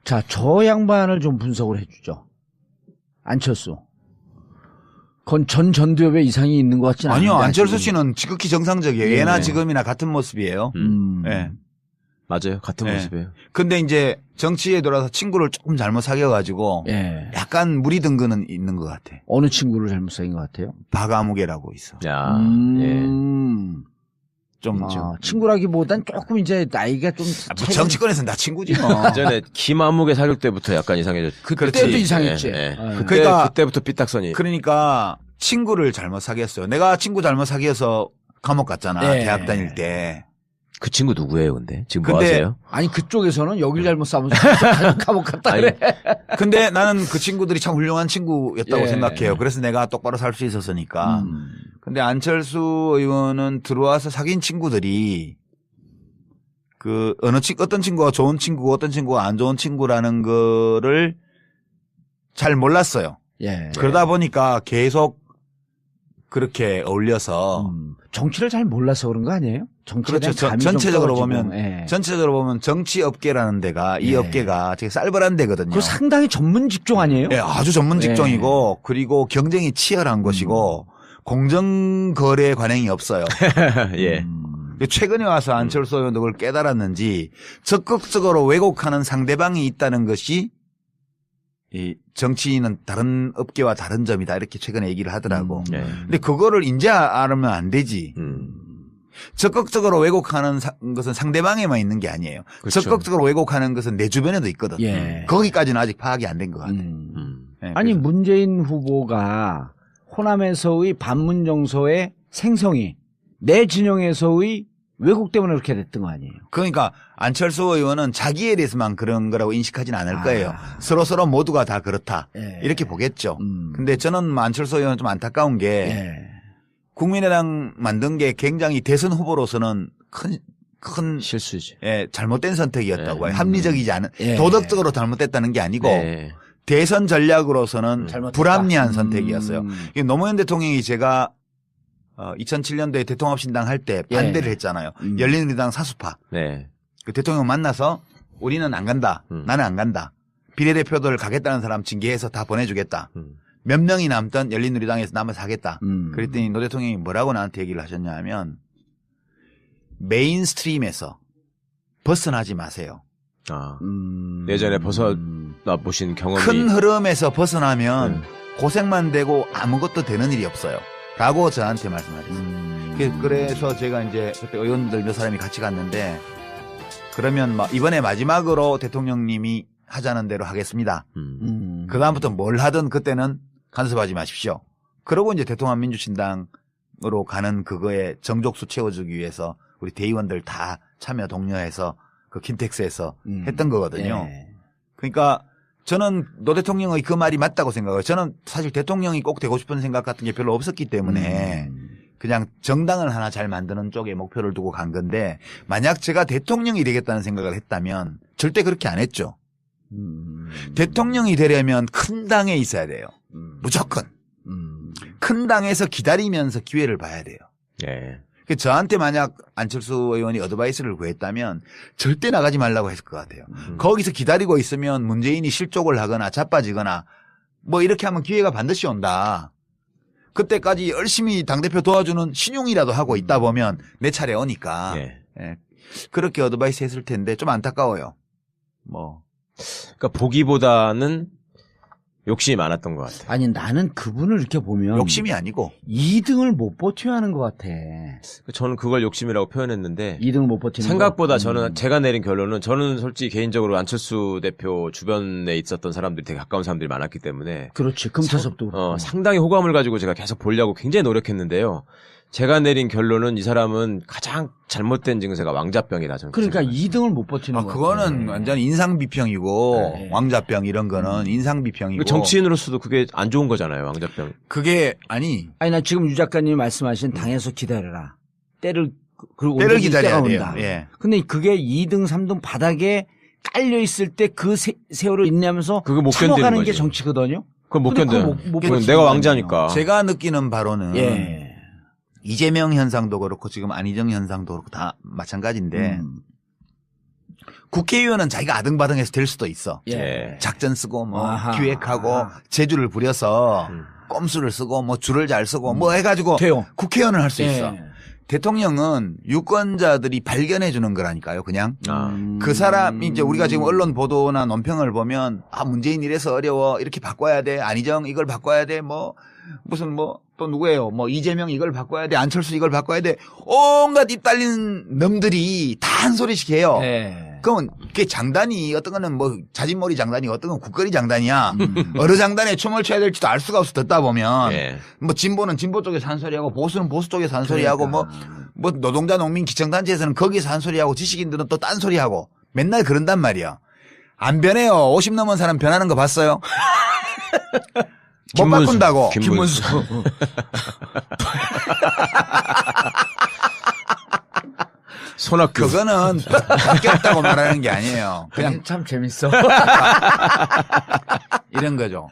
자, 저 양반을 좀 분석을 해주죠. 안철수. 그건 전 전두엽에 이상이 있는 것 같지는 않아요. 아니요. 안철수 씨는 지극히 정상적이에요. 예. 예나 지금이나 같은 모습이에요. 예. 맞아요. 같은 예. 모습이에요. 근데 이제 정치에 들어와서 친구를 조금 잘못 사귀어가지고 예. 약간 무리 든 거는 있는 것 같아. 어느 친구를 잘못 사귄 것 같아요? 박아무개라고 있어. 야, 좀 친구라기보단 조금 이제 나이가 좀 뭐 정치권에서는 다 친구지 뭐. 예. 전에 김아무개 사귈 때부터 약간 이상해졌죠. 그때도 이상했지. 예, 예. 예. 그때부터 삐딱선이. 그러니까 친구를 잘못 사귀었어요. 내가 친구 잘못 사귀어서 감옥 갔잖아. 예. 대학 다닐 때. 그 친구 누구예요, 근데? 지금 뭐 근데 하세요? 아니 그쪽에서는 여길 잘못 싸면서 감옥 갔다 아니, 그래. 근데 나는 그 친구들이 참 훌륭한 친구였다고 예. 생각해요. 그래서 내가 똑바로 살 수 있었으니까. 근데 안철수 의원은 들어와서 사귄 친구들이 그 어떤 친구가 좋은 친구고 어떤 친구가 안 좋은 친구라는 거를 잘 몰랐어요. 예. 그러다 보니까 계속 그렇게 어울려서 정치를 잘 몰라서 그런 거 아니에요? 정치에 그렇죠. 대한 감이 좀 전체적으로 떨어지고. 보면 예. 전체적으로 보면 정치 업계라는 데가 이 예. 업계가 되게 쌀벌한 데거든요. 그거 상당히 전문 직종 아니에요? 예, 아주 전문 직종이고 그리고 경쟁이 치열한 것이고 공정 거래 관행이 없어요. 예. 최근에 와서 안철수 의원도 그걸 깨달았는지 적극적으로 왜곡하는 상대방이 있다는 것이 이 정치인은 다른 업계와 다른 점이다 이렇게 최근에 얘기를 하더라고. 예. 근데 그거를 이제 알면 안 되지. 적극적으로 왜곡하는 것은 상대방에만 있는 게 아니에요. 그렇죠. 적극적으로 왜곡하는 것은 내 주변에도 있거든. 예. 거기까지는 아직 파악이 안 된 것 같아. 예, 아니 그래서. 문재인 후보가 호남에서의 반문 정서의 생성이 내 진영에서의 왜곡 때문에 그렇게 됐던 거 아니에요? 그러니까 안철수 의원은 자기에 대해서만 그런 거라고 인식하지는 않을 거예요. 서로 모두가 다 그렇다. 예. 이렇게 보겠죠. 근데 저는 안철수 의원은 좀 안타까운 게 예. 국민의당 만든 게 굉장히 대선 후보로서는 큰 실수지. 예, 잘못된 선택이었다고 예. 봐요. 합리적이지 않은 예. 도덕적으로 잘못됐다는 게 아니고 네. 대선 전략으로서는 잘못됐다. 불합리한 선택이었어요. 이게 노무현 대통령이 제가 2007년도에 대통합신당 할 때 반대를 예. 했잖아요. 열린우리당 사수파. 네. 그 대통령 만나서 우리는 안 간다. 나는 안 간다. 비례대표들 가겠다는 사람 징계해서 다 보내주겠다. 몇 명이 남던 열린우리당에서 남아서 하겠다. 그랬더니 노 대통령이 뭐라고 나한테 얘기를 하셨냐 하면 메인스트림에서 벗어나지 마세요. 아. 예전에 벗어나 보신 경험이. 큰 흐름에서 벗어나면 고생만 되고 아무것도 되는 일이 없어요. 라고 저한테 말씀하셨어요. 그래서 제가 이제 그때 의원들 몇 사람이 같이 갔는데 그러면 이번에 마지막으로 대통령님이 하자는 대로 하겠습니다. 그다음부터 뭘 하든 그때는 간섭하지 마십시오. 그러고 이제 대통합민주신당으로 가는 그거에 정족수 채워주기 위해서 우리 대의원들 다 참여 독려해서 그 킨텍스에서 했던 거거든요. 예. 그러니까 저는 노 대통령의 그 말이 맞다고 생각해요. 저는 사실 대통령이 꼭 되고 싶은 생각 같은 게 별로 없었기 때문에 그냥 정당을 하나 잘 만드는 쪽에 목표를 두고 간 건데 만약 제가 대통령이 되겠다는 생각을 했다면 절대 그렇게 안 했죠. 대통령이 되려면 큰 당에 있어야 돼요. 무조건. 큰 당에서 기다리면서 기회를 봐야 돼요. 예. 저한테 만약 안철수 의원이 어드바이스를 구했다면 절대 나가지 말라고 했을 것 같아요. 거기서 기다리고 있으면 문재인이 실족을 하거나 자빠지거나 뭐 이렇게 하면 기회가 반드시 온다. 그때까지 열심히 당대표 도와주는 신용이라도 하고 있다 보면 내 차례 오니까. 예. 예. 그렇게 어드바이스 했을 텐데 좀 안타까워요. 그러니까 보기보다는 욕심이 많았던 것 같아요. 아니 나는 그분을 이렇게 보면 욕심이 아니고 2등을 못 버텨야 하는 것 같아. 저는 그걸 욕심이라고 표현했는데 2등을 못 버티는 생각보다 거? 저는 제가 내린 결론은 저는 솔직히 개인적으로 안철수 대표 주변에 있었던 사람들이 되게 가까운 사람들이 많았기 때문에 그렇지. 금차섭도 그렇고. 상당히 호감을 가지고 제가 계속 보려고 굉장히 노력했는데요. 제가 내린 결론은 이 사람은 가장 잘못된 증세가 왕자병이다. 저는 그러니까 생각해요. 2등을 못 버티는 거. 그거는 완전 인상비평이고 네. 왕자병 이런 거는 인상비평이고 정치인으로서도 그게 안 좋은 거잖아요. 왕자병. 그게 아니 나 지금 유 작가님이 말씀하신 당에서 기다려라. 때를 때를 기다려야 돼요. 온다. 예. 근데 그게 2등, 3등 바닥에 깔려 있을 때 그 세월을 인내하면서 그거 못 참아가는 견디는 게 거지. 정치거든요. 그건 못 근데 견뎌요. 그거 못 그건 버티는 내가 거 왕자니까. 제가 느끼는 바로는 예. 이재명 현상도 그렇고 지금 안희정 현상도 그렇고 다 마찬가지인데 국회의원은 자기가 아등바등해서 될 수도 있어. 예. 작전 쓰고 뭐 아하. 기획하고 아하. 재주를 부려서 꼼수를 쓰고 뭐 줄을 잘 쓰고 뭐 해가지고 돼요. 국회의원을 할 수 예. 있어. 대통령은 유권자들이 발견해 주는 거라니까요. 그냥 그 사람이 이제 우리가 지금 언론 보도나 논평을 보면 아 문재인 이래서 어려워 이렇게 바꿔야 돼 안희정 이걸 바꿔야 돼 뭐 무슨 뭐 또 누구예요 뭐 이재명 이걸 바꿔야 돼 안철수 이걸 바꿔야 돼 온갖 입 달린 놈들이 다 한 소리씩 해요. 예. 그러면 그게 장단이 어떤 거는 뭐 자진몰이 장단이 어떤 건 국거리 장단이야. 어느 장단에 춤을 춰야 될지도 알 수가 없어 듣다 보면 예. 뭐 진보는 진보 쪽에서 한 소리하고 보수는 보수 쪽에서 한 소리하고 뭐 노동자 농민 기청단체에서는 거기서 한 소리하고 지식인들은 또 딴 소리하고 맨날 그런단 말이야. 안 변해요. 50 넘은 사람 변하는 거 봤어요? 못 김문수. 바꾼다고. 김문수. 손학규. 그거는 바뀌었다고 말하는 게 아니에요. 그냥 참 재밌어. 이런 거죠.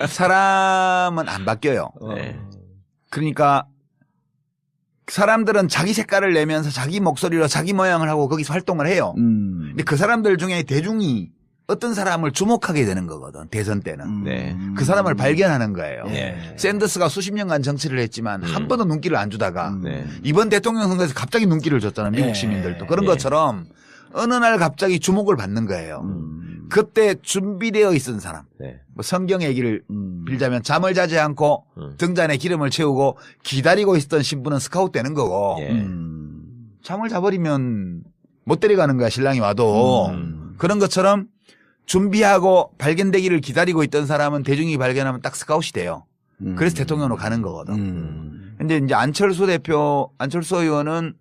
사람은 안 바뀌어요. 네. 그러니까 사람들은 자기 색깔을 내면서 자기 목소리로 자기 모양을 하고 거기서 활동을 해요. 근데 그 사람들 중에 대중이 어떤 사람을 주목하게 되는 거거든. 대선 때는. 네. 그 사람을 발견하는 거예요. 예. 샌더스가 수십 년간 정치를 했지만 한 번도 눈길을 안 주다가 네. 이번 대통령 선거에서 갑자기 눈길을 줬잖아요. 미국 예. 시민들도. 그런 예. 것처럼 어느 날 갑자기 주목을 받는 거예요. 그때 준비되어 있던 사람. 네. 뭐 성경 얘기를 빌자면 잠을 자지 않고 등잔에 기름을 채우고 기다리고 있었던 신부는 스카웃 되는 거고 예. 잠을 자버리면 못 데려가는 거야 신랑이 와도. 그런 것처럼 준비하고 발견되기를 기다리고 있던 사람은 대중이 발견하면 딱 스카웃이 돼요. 그래서 대통령으로 가는 거거든. 근데 이제 안철수 의원은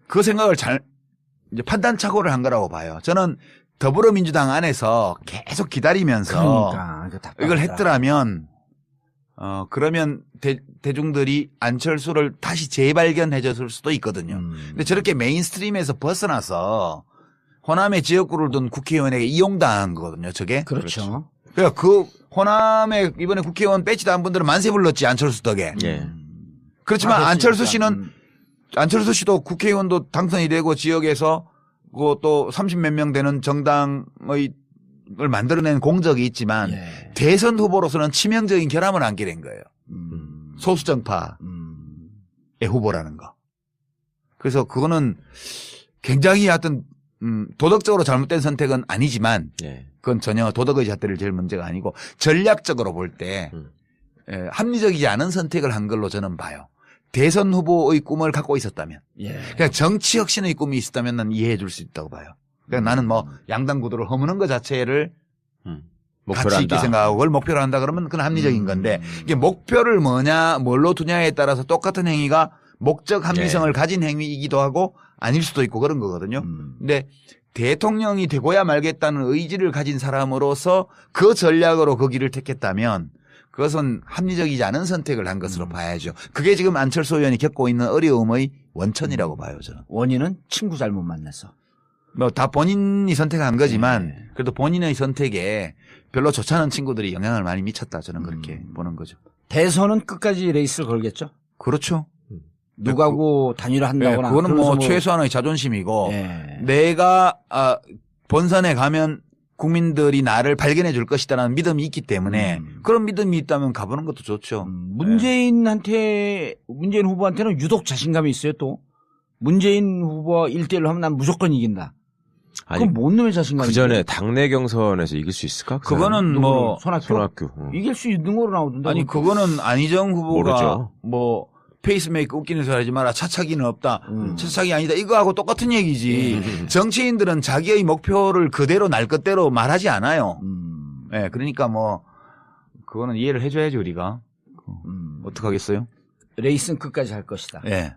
그 생각을 이제 판단착오를 한 거라고 봐요. 저는 더불어민주당 안에서 계속 기다리면서 그러니까 이걸 했더라면 그러면 대중들이 안철수를 다시 재발견해 줬을 수도 있거든요. 근데 저렇게 메인스트림에서 벗어나서 호남의 지역구를 둔 국회의원에게 이용당한 거거든요, 저게. 그렇죠. 그러니까 그 호남에 이번에 국회의원 배치도 한 분들은 만세 불렀지, 안철수 덕에. 예. 그렇지만 아, 안철수 됐으니까. 씨는 안철수 씨도 국회의원도 당선이 되고 지역에서 또 30몇 명 되는 정당을 만들어낸 공적이 있지만 예. 대선 후보로서는 치명적인 결함을 안게 된 거예요. 소수정파의 후보라는 거. 그래서 그거는 굉장히 하여튼 도덕적으로 잘못된 선택은 아니지만 예. 그건 전혀 도덕의 잣대를 제일 문제가 아니고 전략적으로 볼 때 합리적이지 않은 선택을 한 걸로 저는 봐요. 대선 후보의 꿈을 갖고 있었다면 예. 그냥 정치 혁신의 꿈이 있었다면 난 이해해 줄 수 있다고 봐요. 그러니까 나는 뭐 양당 구도를 허무는 것 자체를 목표로 가치 있게 한다. 생각하고 그걸 목표로 한다 그러면 그건 합리적인 건데 이게 목표를 뭘로 두냐에 따라서 똑같은 행위가 목적 합리성을 가진 행위이기도 하고 아닐 수도 있고 그런 거거든요. 근데 대통령이 되고야 말겠다는 의지를 가진 사람으로서 그 전략으로 그 길을 택했다면 그것은 합리적이지 않은 선택을 한 것으로 봐야죠. 그게 지금 안철수 의원이 겪고 있는 어려움의 원천이라고 봐요, 저는. 원인은 친구 잘못 만났어. 뭐 다 본인이 선택한 거지만 그래도 본인의 선택에 별로 좋지 않은 친구들이 영향을 많이 미쳤다. 저는 그렇게 보는 거죠. 대선은 끝까지 레이스를 걸겠죠. 그렇죠. 누가고 단일화한다거나. 그거는 뭐 그러면서 최소한의 자존심이고 예. 내가 본선에 가면 국민들이 나를 발견해 줄 것이다라는 믿음이 있기 때문에 그런 믿음이 있다면 가보는 것도 좋죠. 문재인 후보한테는 유독 자신감이 있어요. 또 문재인 후보와 1대1로 하면 난 무조건 이긴다. 아니, 그건 뭔 놈의 자신감이야? 그 전에 당내 경선에서 이길 수 있을까? 그 그거는 사람은? 뭐 손학규. 응. 이길 수 있는 거로 나오던데. 아니 그거는 안희정 후보가 모르죠. 뭐 페이스메이커 웃기는 소리 하지 마라. 차차기는 없다. 차차기 아니다. 이거하고 똑같은 얘기지. 정치인들은 자기의 목표를 그대로 날 것대로 말하지 않아요. 예, 그러니까 뭐 그거는 이해를 해줘야지 우리가. 어떡하겠어요? 레이스는 끝까지 할 것이다. 예.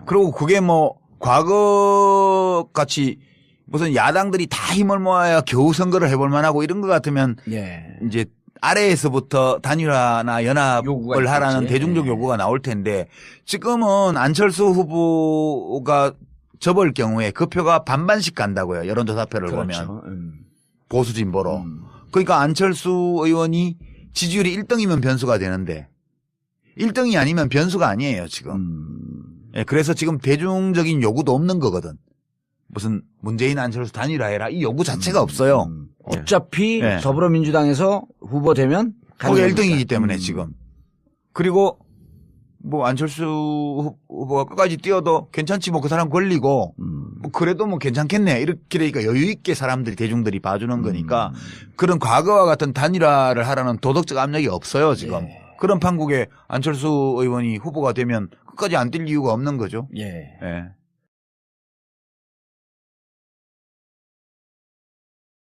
그리고 그게 뭐 과거 같이 무슨 야당들이 다 힘을 모아야 겨우 선거를 해볼 만하고 이런 것 같으면 예. 이제 아래에서부터 단일화나 요구가 연합을 하라는 있겠지. 대중적 예. 요구가 나올 텐데 지금은 안철수 후보가 접을 경우에 그 표가 반반씩 간다고요. 여론조사표를 보면. 그렇죠. 보수 진보로. 그러니까 안철수 의원이 지지율이 1등이면 변수가 되는데 1등이 아니면 변수가 아니에요 지금. 예, 그래서 지금 대중적인 요구도 없는 거거든. 무슨 문재인 안철수 단일화해라 이 요구 자체가 없어요. 어차피 네. 더불어민주당에서 후보 되면 거기 가는 1등이기 때문에 음. 지금. 그리고 뭐 안철수 후보가 끝까지 뛰어도 괜찮지 뭐 그 사람 걸리고 뭐 그래도 뭐 괜찮겠네 이렇게 되니까 여유 있게 사람들이 대중들이 봐주는 거니까 그런 과거와 같은 단일화를 하라는 도덕적 압력이 없어요 지금. 예. 그런 판국에 안철수 의원이 후보가 되면 끝까지 안 뛸 이유가 없는 거죠. 예. 예.